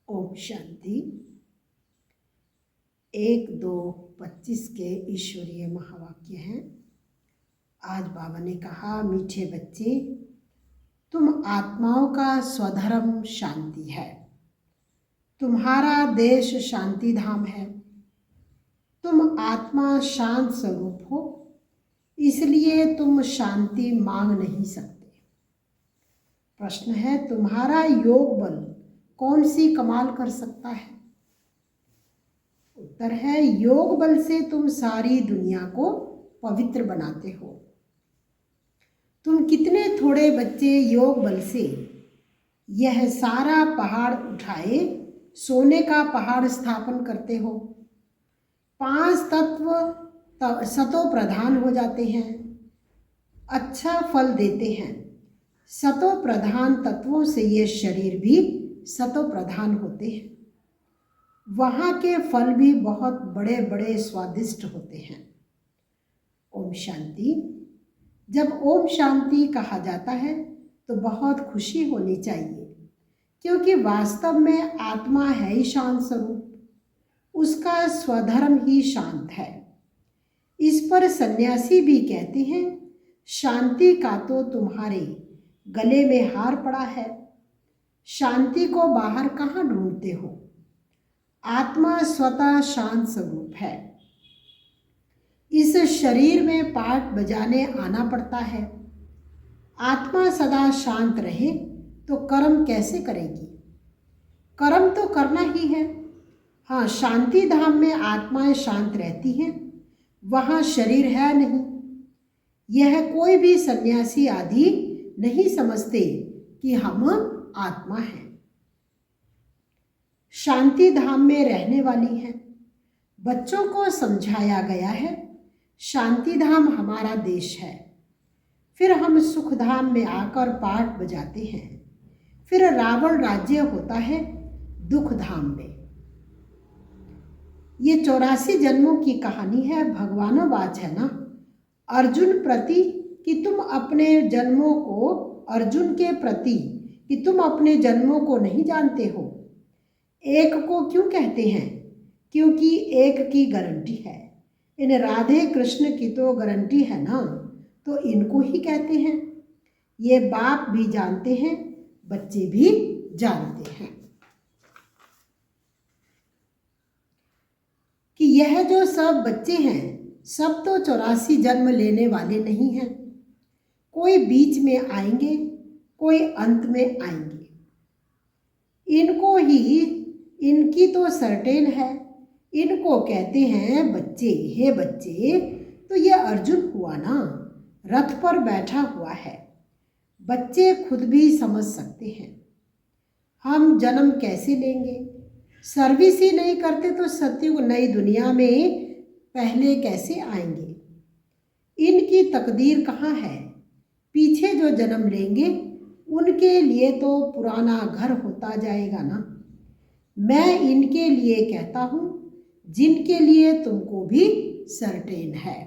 ओम शांति। 1-2-25 के ईश्वरीय महावाक्य हैं। आज बाबा ने कहा, मीठे बच्चे, तुम आत्माओं का स्वधर्म शांति है। तुम्हारा देश शांति धाम है। तुम आत्मा शांत स्वरूप हो, इसलिए तुम शांति मांग नहीं सकते। प्रश्न है, तुम्हारा योग बल कौन सी कमाल कर सकता है? उत्तर है, योग बल से तुम सारी दुनिया को पवित्र बनाते हो। तुम कितने थोड़े बच्चे योग बल से यह सारा पहाड़ उठाए सोने का पहाड़ स्थापन करते हो। 5 तत्व सतो प्रधान हो जाते हैं, अच्छा फल देते हैं। सतो प्रधान तत्वों से ये शरीर भी सतो प्रधान होते हैं। वहाँ के फल भी बहुत बड़े बड़े स्वादिष्ट होते हैं। ओम शांति। जब ओम शांति कहा जाता है तो बहुत खुशी होनी चाहिए, क्योंकि वास्तव में आत्मा है ही शांत स्वरूप। उसका स्वधर्म ही शांत है। इस पर सन्यासी भी कहते हैं, शांति का तो तुम्हारे गले में हार पड़ा है। शांति को बाहर कहाँ ढूंढते हो? आत्मा स्वतः शांत स्वरूप है। इस शरीर में पाठ बजाने आना पड़ता है। आत्मा सदा शांत रहे तो कर्म कैसे करेगी? कर्म तो करना ही है। हाँ, शांति धाम में आत्माएं शांत रहती हैं, वहाँ शरीर है नहीं। यह कोई भी सन्यासी आदि नहीं समझते कि हम आत्मा हैं। शांति धाम में रहने वाली हैं। बच्चों को समझाया गया है, शांति धाम हमारा देश है। फिर हम सुख धाम में आकर पाठ बजाते हैं। फिर रावण राज्य होता है दुख धाम में। ये 84 जन्मों की कहानी है, भगवानोवाच है ना। अर्जुन प्रति कि तुम अपने जन्मों को, अर्जुन के प्रति कि तुम अपने जन्मों को नहीं जानते हो। एक को क्यों कहते हैं? क्योंकि एक की गारंटी है। इन राधे कृष्ण की तो गारंटी है ना, तो इनको ही कहते हैं। ये बाप भी जानते हैं, बच्चे भी जानते हैं कि यह जो सब बच्चे हैं, सब तो 84 जन्म लेने वाले नहीं हैं। कोई बीच में आएंगे, कोई अंत में आएंगे। इनको ही, इनकी तो सर्टेन है। इनको कहते हैं बच्चे। हे बच्चे, तो ये अर्जुन हुआ ना, रथ पर बैठा हुआ है। बच्चे खुद भी समझ सकते हैं। हम जन्म कैसे लेंगे? सर्विस ही नहीं करते तो सत्युग नई दुनिया में पहले कैसे आएंगे? इनकी तकदीर कहाँ है? पीछे जो जन्म लेंगे उनके लिए तो पुराना घर होता जाएगा ना। मैं इनके लिए कहता हूँ जिनके लिए तुमको भी सर्टेन है।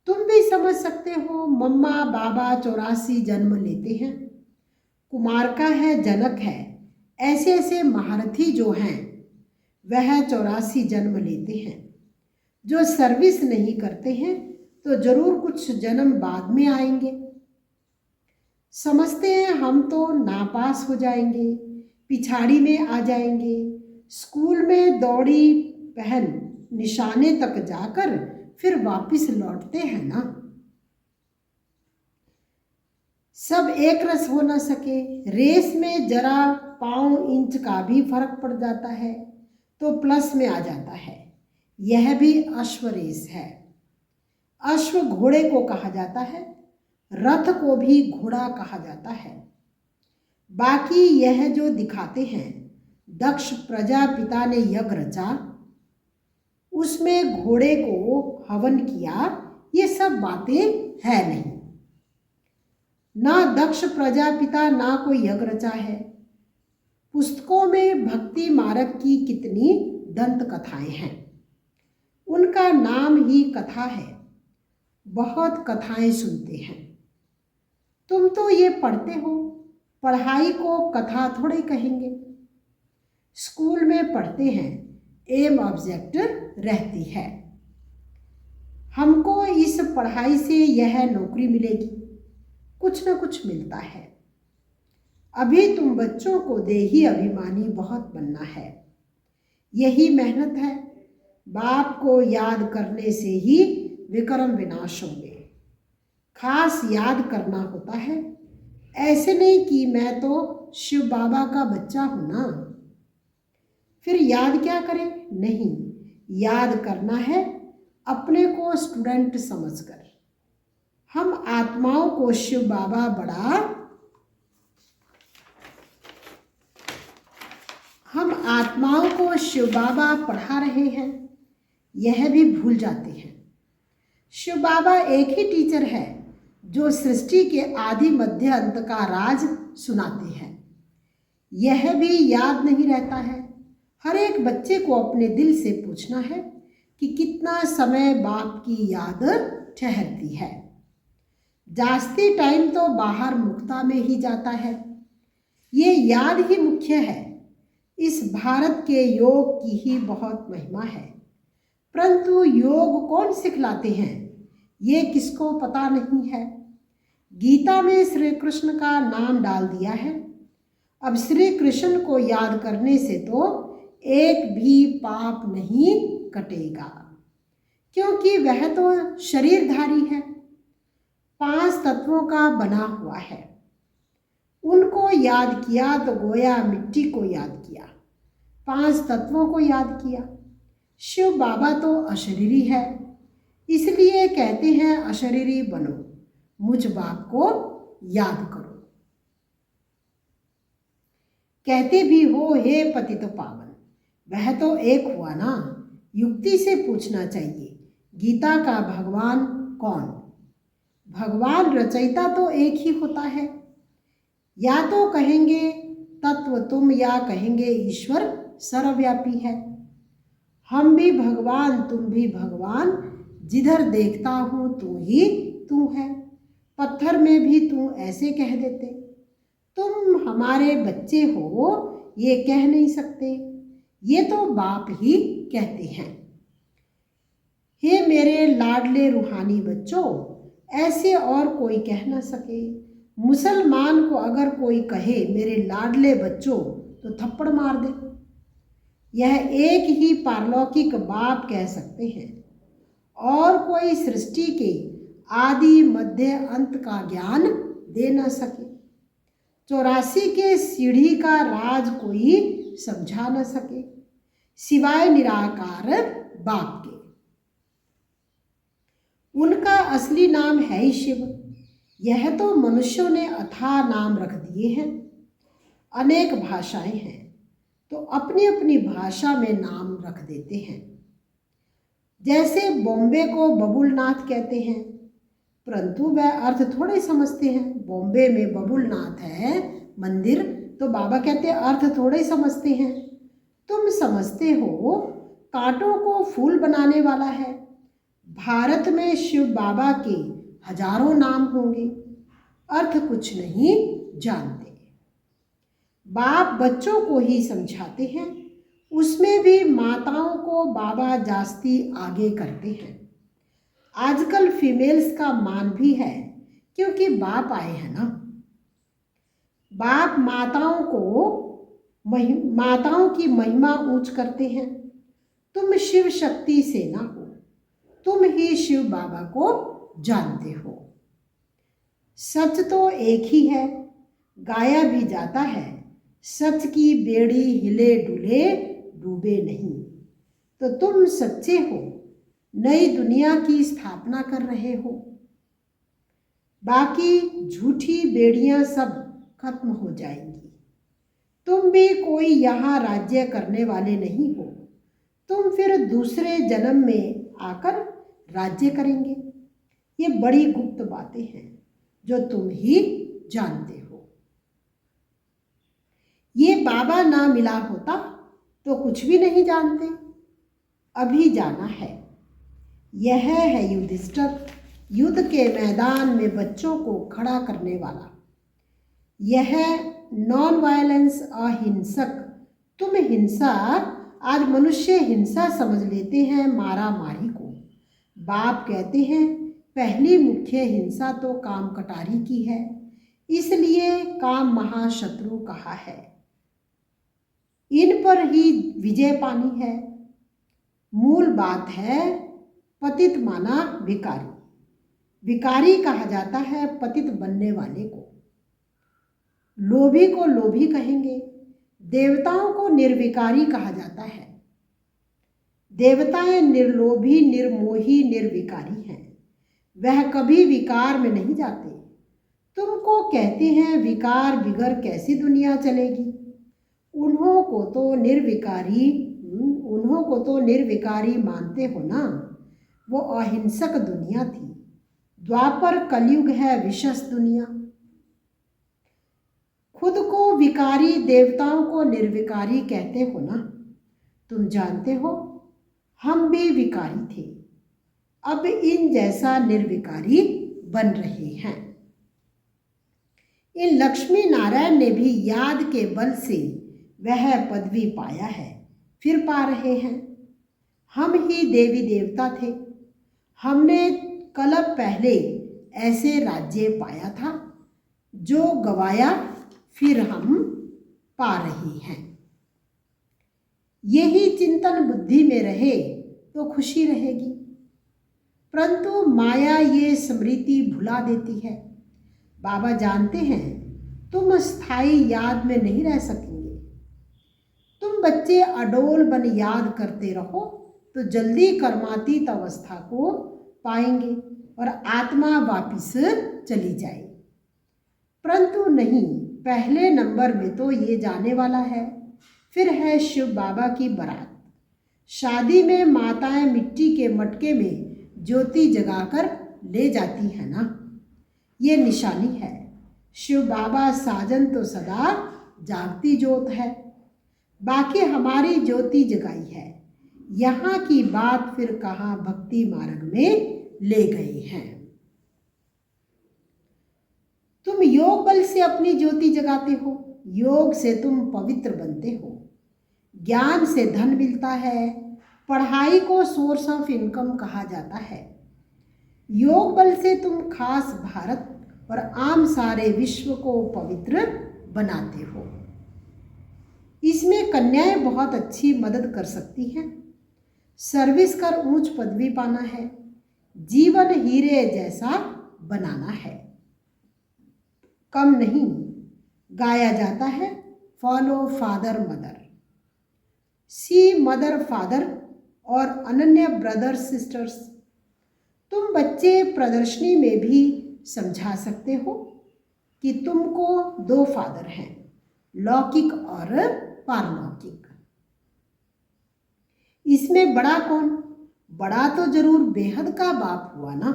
तुम भी समझ सकते हो, मम्मा बाबा 84 जन्म लेते हैं। कुमार का है, जनक है, ऐसे ऐसे महारथी जो हैं वह 84 जन्म लेते हैं। जो सर्विस नहीं करते हैं तो जरूर कुछ जन्म बाद में आएंगे। समझते हैं हम तो नापास हो जाएंगे, पिछाड़ी में आ जाएंगे। स्कूल में दौड़ी पहन निशाने तक जाकर फिर वापस लौटते हैं ना। सब एक रस हो ना सके। रेस में जरा पाँव इंच का भी फर्क पड़ जाता है तो प्लस में आ जाता है। यह भी अश्व रेस है। अश्व घोड़े को कहा जाता है, रथ को भी घोड़ा कहा जाता है। बाकी यह जो दिखाते हैं, दक्ष प्रजापिता ने यज्ञ रचा, उसमें घोड़े को हवन किया, ये सब बातें है नहीं। ना दक्ष प्रजापिता ना कोई यज्ञ रचा है। पुस्तकों में भक्ति मार्ग की कितनी दंत कथाएं हैं। उनका नाम ही कथा है। बहुत कथाएं सुनते हैं। तुम तो ये पढ़ते हो, पढ़ाई को कथा थोड़े कहेंगे। स्कूल में पढ़ते हैं, एम ऑब्जेक्ट रहती है। हमको इस पढ़ाई से यह नौकरी मिलेगी, कुछ न कुछ मिलता है। अभी तुम बच्चों को देही अभिमानी बहुत बनना है, यही मेहनत है। बाप को याद करने से ही विक्रम विनाश होंगे। खास याद करना होता है, ऐसे नहीं कि मैं तो शिव बाबा का बच्चा हूं ना, फिर याद क्या करें। नहीं, याद करना है अपने को स्टूडेंट समझकर। हम आत्माओं को शिव बाबा पढ़ा रहे हैं, यह भी भूल जाते हैं। शिव बाबा एक ही टीचर है जो सृष्टि के आदि मध्य अंत का राज सुनाते हैं, यह भी याद नहीं रहता है। हर एक बच्चे को अपने दिल से पूछना है कि कितना समय बाप की याद ठहरती है। जास्ती टाइम तो बाहर मुक्ता में ही जाता है, ये याद ही मुख्य है। इस भारत के योग की ही बहुत महिमा है, परंतु योग कौन सिखलाते हैं ये किसको पता नहीं है। गीता में श्री कृष्ण का नाम डाल दिया है। अब श्री कृष्ण को याद करने से तो एक भी पाप नहीं कटेगा, क्योंकि वह तो शरीरधारी है, 5 तत्वों का बना हुआ है। उनको याद किया तो गोया मिट्टी को याद किया, 5 तत्वों को याद किया। शिव बाबा तो अशरीरी है, इसलिए कहते हैं अशरीरी बनो, मुझ बाप को याद करो। कहते भी हो हे पतित पावन, वह तो एक हुआ ना। युक्ति से पूछना चाहिए, गीता का भगवान कौन। भगवान रचयिता तो एक ही होता है। या तो कहेंगे तत्व तुम, या कहेंगे ईश्वर सर्वव्यापी है। हम भी भगवान, तुम भी भगवान, जिधर देखता हूँ तू ही तू है। पत्थर में भी तू ऐसे कह देते। तुम हमारे बच्चे हो ये कह नहीं सकते, ये तो बाप ही कहते हैं। हे मेरे लाडले रूहानी बच्चों, ऐसे और कोई कह ना सके। मुसलमान को अगर कोई कहे मेरे लाडले बच्चों तो थप्पड़ मार दे। यह एक ही पारलौकिक बाप कह सकते हैं, और कोई सृष्टि के आदि मध्य अंत का ज्ञान दे न सके। 84 के सीढ़ी का राज कोई समझा न सके, सिवाय निराकार बाप के। उनका असली नाम है ही शिव, यह तो मनुष्यों ने अथाह नाम रख दिए हैं। अनेक भाषाएं हैं तो अपनी अपनी भाषा में नाम रख देते हैं। जैसे बॉम्बे को बबुलनाथ कहते हैं, परंतु वह अर्थ थोड़े समझते हैं। बॉम्बे में बबुलनाथ है मंदिर, तो बाबा कहते हैं अर्थ थोड़े समझते हैं। तुम समझते हो कांटों को फूल बनाने वाला है। भारत में शिव बाबा के हजारों नाम होंगे, अर्थ कुछ नहीं जानते। बाप बच्चों को ही समझाते हैं, उसमें भी माताओं को बाबा जास्ती आगे करते हैं। आजकल फीमेल्स का मान भी है, क्योंकि बाप आए हैं ना। बाप माताओं की महिमा ऊंच करते हैं। तुम शिव शक्ति से ना हो, तुम ही शिव बाबा को जानते हो। सच तो एक ही है, गाया भी जाता है, सच की बेड़ी हिले डुले डूबे नहीं। तो तुम सच्चे हो, नई दुनिया की स्थापना कर रहे हो। बाकी झूठी बेड़ियां सब खत्म हो जाएंगी। तुम भी कोई यहाँ राज्य करने वाले नहीं हो, तुम फिर दूसरे जन्म में आकर राज्य करेंगे। ये बड़ी गुप्त बातें हैं जो तुम ही जानते हो। ये बाबा ना मिला होता तो कुछ भी नहीं जानते। अभी जाना है। यह है युधिष्ठिर, युद्ध के मैदान में बच्चों को खड़ा करने वाला। यह नॉन वायलेंस अहिंसक, तुम हिंसा, आज मनुष्य हिंसा समझ लेते हैं मारा मारी को। बाप कहते हैं पहली मुख्य हिंसा तो काम कटारी की है, इसलिए काम महाशत्रु कहा है। इन पर ही विजय पानी है। मूल बात है पतित माना भिकारी, भिकारी कहा जाता है पतित बनने वाले को। लोभी को लोभी कहेंगे, देवताओं को निर्विकारी कहा जाता है। देवताएं निर्लोभी, निर्मोही, निर्विकारी हैं, वह कभी विकार में नहीं जाते। तुमको कहते हैं विकार बिगर कैसी दुनिया चलेगी। उन्हों को तो निर्विकारी मानते हो ना, वो अहिंसक दुनिया थी। द्वापर कलयुग है विशस दुनिया। खुद को विकारी, देवताओं को निर्विकारी कहते हो ना। तुम जानते हो हम भी विकारी थे, अब इन जैसा निर्विकारी बन रहे हैं। इन लक्ष्मी नारायण ने भी याद के बल से वह पदवी पाया है, फिर पा रहे हैं। हम ही देवी देवता थे, हमने कल्प पहले ऐसे राज्य पाया था जो गवाया, फिर हम पा रहे हैं। यही चिंतन बुद्धि में रहे तो खुशी रहेगी, परंतु माया ये स्मृति भुला देती है। बाबा जानते हैं तुम स्थायी याद में नहीं रह सकेंगे। तुम बच्चे अडोल बन याद करते रहो तो जल्दी कर्मातीत अवस्था को पाएंगे और आत्मा वापिस चली जाए। परंतु नहीं, पहले नंबर में तो ये जाने वाला है। फिर है शिव बाबा की बारात। शादी में माताएं मिट्टी के मटके में ज्योति जगाकर ले जाती है ना, ये निशानी है। शिव बाबा साजन तो सदा जागती ज्योत है, बाकी हमारी ज्योति जगाई है। यहाँ की बात फिर कहाँ भक्ति मार्ग में ले गए हैं। तुम योग बल से अपनी ज्योति जगाते हो, योग से तुम पवित्र बनते हो। ज्ञान से धन मिलता है, पढ़ाई को सोर्स ऑफ इनकम कहा जाता है। योग बल से तुम खास भारत और आम सारे विश्व को पवित्र बनाते हो। इसमें कन्याएं बहुत अच्छी मदद कर सकती हैं। सर्विस कर ऊंच पदवी पाना है, जीवन हीरे जैसा बनाना है। कम नहीं गाया जाता है फॉलो फादर मदर, सी मदर फादर और अनन्य ब्रदर्स सिस्टर्स। तुम बच्चे प्रदर्शनी में भी समझा सकते हो कि तुमको दो फादर हैं, लौकिक और पारलौकिक। इसमें बड़ा कौन? बड़ा तो जरूर बेहद का बाप हुआ ना।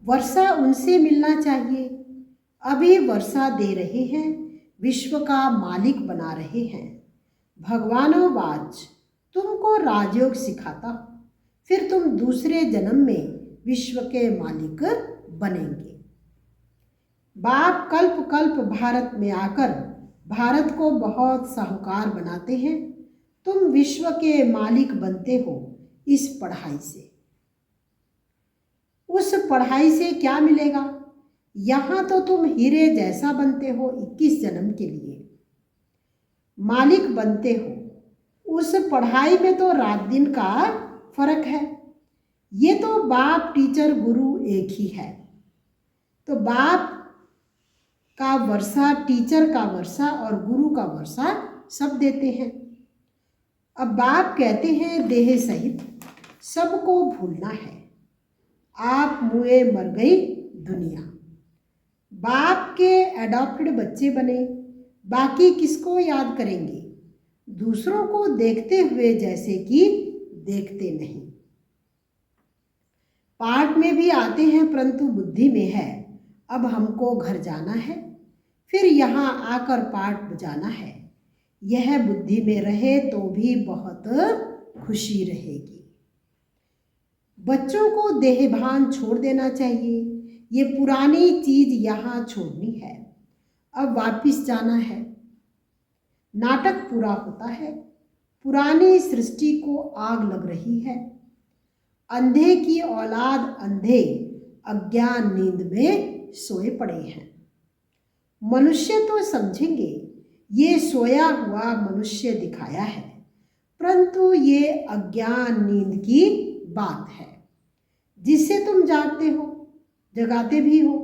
वर्षा उनसे मिलना चाहिए। अभी वर्षा दे रहे हैं, विश्व का मालिक बना रहे हैं। भगवानों वाच तुमको राजयोग सिखाता, फिर तुम दूसरे जन्म में विश्व के मालिक बनेंगे। बाप कल्प कल्प भारत में आकर भारत को बहुत साहूकार बनाते हैं। तुम विश्व के मालिक बनते हो इस पढ़ाई से। उस पढ़ाई से क्या मिलेगा? यहाँ तो तुम हीरे जैसा बनते हो 21 जन्म के लिए, मालिक बनते हो। उस पढ़ाई में तो रात दिन का फर्क है। ये तो बाप टीचर गुरु एक ही है। तो बाप का वर्षा, टीचर का वर्षा और गुरु का वर्षा सब देते हैं। अब बाप कहते हैं देह सहित सबको भूलना है, आप मुए मर गई दुनिया। बाप के एडॉप्टेड बच्चे बने, बाकी किसको याद करेंगे? दूसरों को देखते हुए जैसे कि देखते नहीं। पाठ में भी आते हैं परंतु बुद्धि में है अब हमको घर जाना है, फिर यहाँ आकर पाठ बजाना है। यह बुद्धि में रहे तो भी बहुत खुशी रहेगी। बच्चों को देहभान छोड़ देना चाहिए। ये पुरानी चीज यहाँ छोड़नी है, अब वापिस जाना है। नाटक पूरा होता है, पुरानी सृष्टि को आग लग रही है। अंधे की औलाद अंधे अज्ञान नींद में सोए पड़े हैं। मनुष्य तो समझेंगे ये सोया हुआ मनुष्य दिखाया है, परंतु ये अज्ञान नींद की बात है जिससे तुम जागते हो, जगाते भी हो।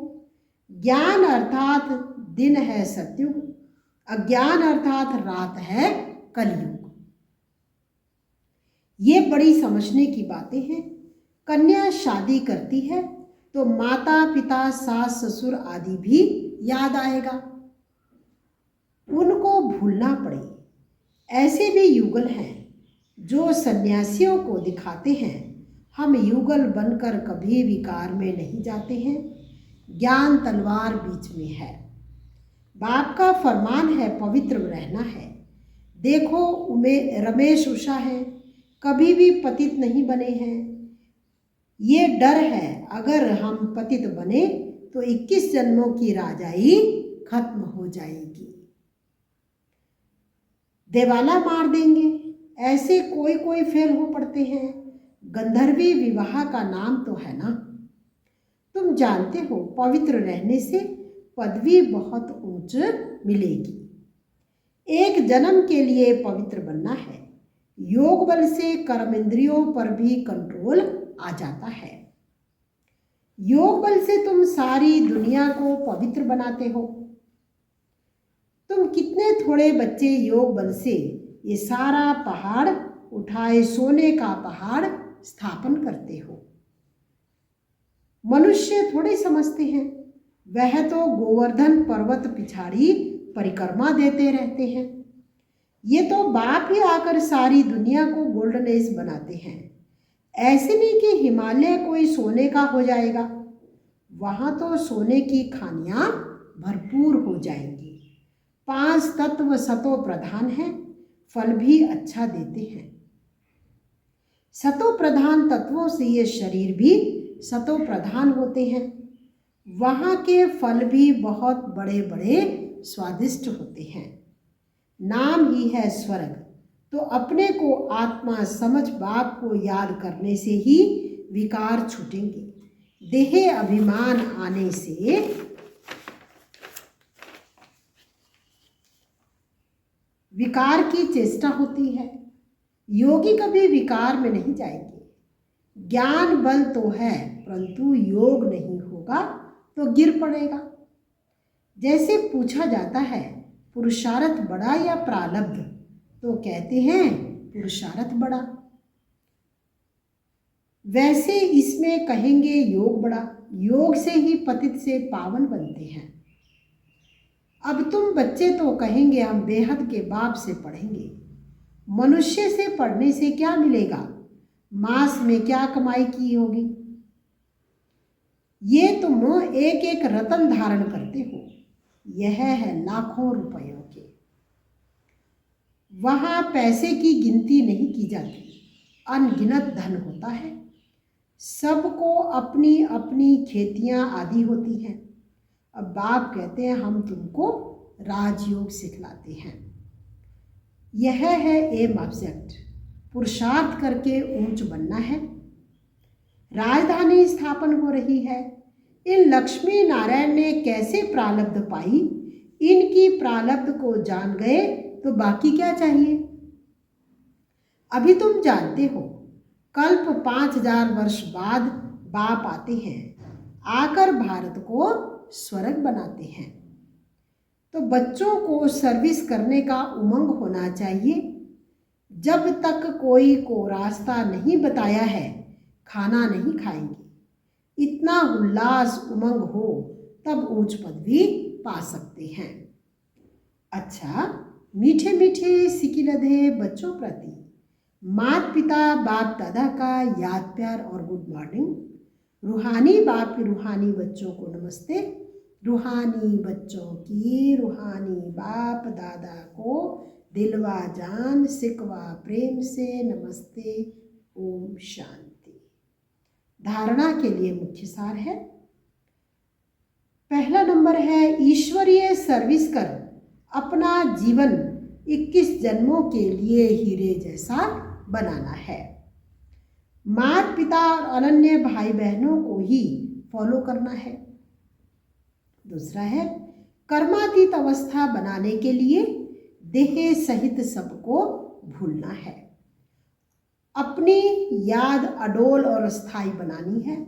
ज्ञान अर्थात दिन है सतयुग, अज्ञान अर्थात रात है कलयुग। ये बड़ी समझने की बातें हैं। कन्या शादी करती है तो माता पिता सास ससुर आदि भी याद आएगा, उनको भूलना पड़े। ऐसे भी युगल हैं जो सन्यासियों को दिखाते हैं हम युगल बनकर कभी विकार में नहीं जाते हैं, ज्ञान तलवार बीच में है। बाप का फरमान है पवित्र रहना है। देखो रमेश उषा है, कभी भी पतित नहीं बने हैं। ये डर है अगर हम पतित बने तो 21 जन्मों की राजाई खत्म हो जाएगी, देवाला मार देंगे। ऐसे कोई कोई फेल हो पड़ते हैं। गंधर्वी विवाह का नाम तो है ना। तुम जानते हो पवित्र रहने से पदवी बहुत ऊंच मिलेगी। एक जन्म के लिए पवित्र बनना है। योग बल से कर्म इंद्रियों पर भी कंट्रोल आ जाता है। योग बल से तुम सारी दुनिया को पवित्र बनाते हो। तुम कितने थोड़े बच्चे योग बल से ये सारा पहाड़ उठाए सोने का पहाड़ स्थापन करते हो। मनुष्य थोड़े समझते हैं, वह तो गोवर्धन पर्वत पिछाड़ी परिक्रमा देते रहते हैं। ये तो बाप ही आकर सारी दुनिया को गोल्डनेस बनाते हैं। ऐसे नहीं कि हिमालय कोई सोने का हो जाएगा, वहाँ तो सोने की खानियाँ भरपूर हो जाएंगी। 5 तत्व सतो प्रधान हैं, फल भी अच्छा देते हैं। सतो प्रधान तत्वों से ये शरीर भी सतो प्रधान होते हैं। वहाँ के फल भी बहुत बड़े बड़े स्वादिष्ट होते हैं। नाम ही है स्वर्ग। तो अपने को आत्मा समझ बाप को याद करने से ही विकार छूटेंगे। देह अभिमान आने से विकार की चेष्टा होती है। योगी कभी विकार में नहीं जाएंगे। ज्ञान बल तो है परंतु योग नहीं होगा तो गिर पड़ेगा। जैसे पूछा जाता है पुरुषार्थ बड़ा या प्रारब्ध, तो कहते हैं पुरुषार्थ बड़ा। वैसे इसमें कहेंगे योग बड़ा। योग से ही पतित से पावन बनते हैं। अब तुम बच्चे तो कहेंगे हम बेहद के बाप से पढ़ेंगे। मनुष्य से पढ़ने से क्या मिलेगा? मांस में क्या कमाई की होगी? ये तुम एक एक रतन धारण करते हो, यह है लाखों रुपयों के। वहाँ पैसे की गिनती नहीं की जाती, अनगिनत धन होता है। सबको अपनी अपनी खेतियाँ आदि होती हैं। अब बाप कहते हैं हम तुमको राजयोग सिखलाते हैं। यह है एम ऑब्जेक्ट। पुरुषार्थ करके ऊंच बनना है। राजधानी स्थापन हो रही है। इन लक्ष्मी नारायण ने कैसे प्रारब्ध पाई? इनकी प्रारब्ध को जान गए तो बाकी क्या चाहिए? अभी तुम जानते हो कल्प 5000 वर्ष बाद बाप आते हैं, आकर भारत को स्वर्ग बनाते हैं। तो बच्चों को सर्विस करने का उमंग होना चाहिए। जब तक कोई को रास्ता नहीं बताया है खाना नहीं खाएंगे। इतना उल्लास उमंग हो तब ऊंच पदवी पा सकते हैं। अच्छा, मीठे मीठे सिकिलधे बच्चों प्रति माता पिता बाप दादा का याद प्यार और गुड मॉर्निंग। रूहानी बाप की रूहानी बच्चों को नमस्ते। रूहानी बच्चों की रूहानी बाप दादा को दिलवा जान सिकवा प्रेम से नमस्ते। ओम शांति। धारणा के लिए मुख्य सार है पहला नंबर है ईश्वरीय सर्विस कर अपना जीवन 21 जन्मों के लिए हीरे जैसा बनाना है। माता पिता और अनन्य भाई बहनों को ही फॉलो करना है। दूसरा है कर्मातीत अवस्था बनाने के लिए देह सहित सबको भूलना है। अपनी याद अडोल और स्थायी बनानी है।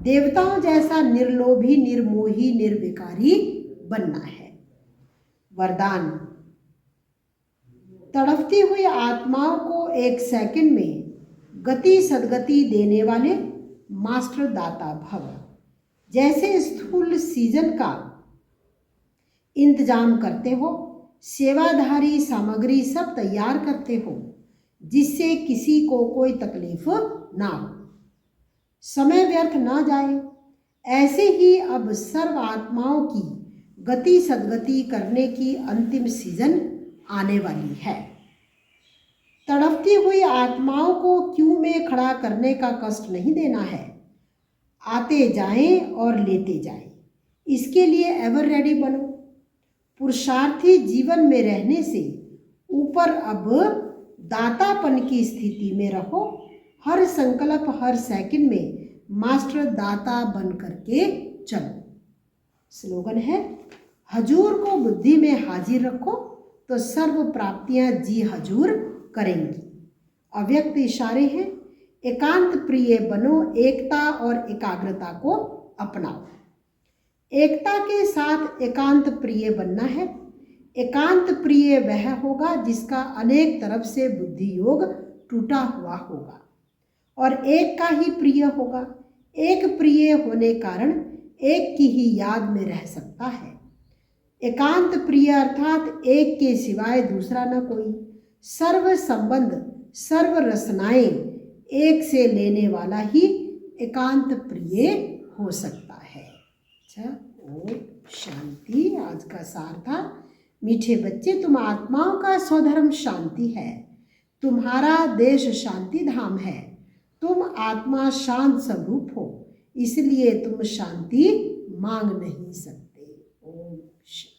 देवताओं जैसा निर्लोभी, निर्मोही, निर्विकारी बनना है। वरदान, तड़पती हुई आत्माओं को 1 सेकंड में गति सदगति देने वाले मास्टर दाता भव। जैसे स्थूल सीजन का इंतजाम करते हो, सेवाधारी सामग्री सब तैयार करते हो जिससे किसी को कोई तकलीफ ना हो, समय व्यर्थ ना जाए, ऐसे ही अब सर्व आत्माओं की गति सदगति करने की अंतिम सीजन आने वाली है। तड़पती हुई आत्माओं को क्यू में खड़ा करने का कष्ट नहीं देना है। आते जाएं और लेते जाएं, इसके लिए एवर रेडी बनो। पुरुषार्थी जीवन में रहने से ऊपर अब दातापन की स्थिति में रहो। हर संकल्प, हर सेकंड में मास्टर दाता बन करके चलो। स्लोगन है, हजूर को बुद्धि में हाजिर रखो तो सर्व प्राप्तियां जी हजूर करेंगी। अव्यक्त इशारे हैं, एकांत प्रिय बनो, एकता और एकाग्रता को अपनाओ। एकता के साथ एकांत प्रिय बनना है। एकांत प्रिय वह होगा जिसका अनेक तरफ से बुद्धि योग टूटा हुआ होगा और एक का ही प्रिय होगा। एक प्रिय होने कारण एक की ही याद में रह सकता है। एकांत प्रिय अर्थात एक के सिवाय दूसरा न कोई। सर्व संबंध, सर्व रसनाएं एक से लेने वाला ही एकांत प्रिय हो सकता है। अच्छा, ओम शांति। आज का सार था, मीठे बच्चे, तुम आत्माओं का स्वधर्म शांति है। तुम्हारा देश शांति धाम है। तुम आत्मा शांत स्वरूप हो, इसलिए तुम शांति मांग नहीं सकते। ओम शांति।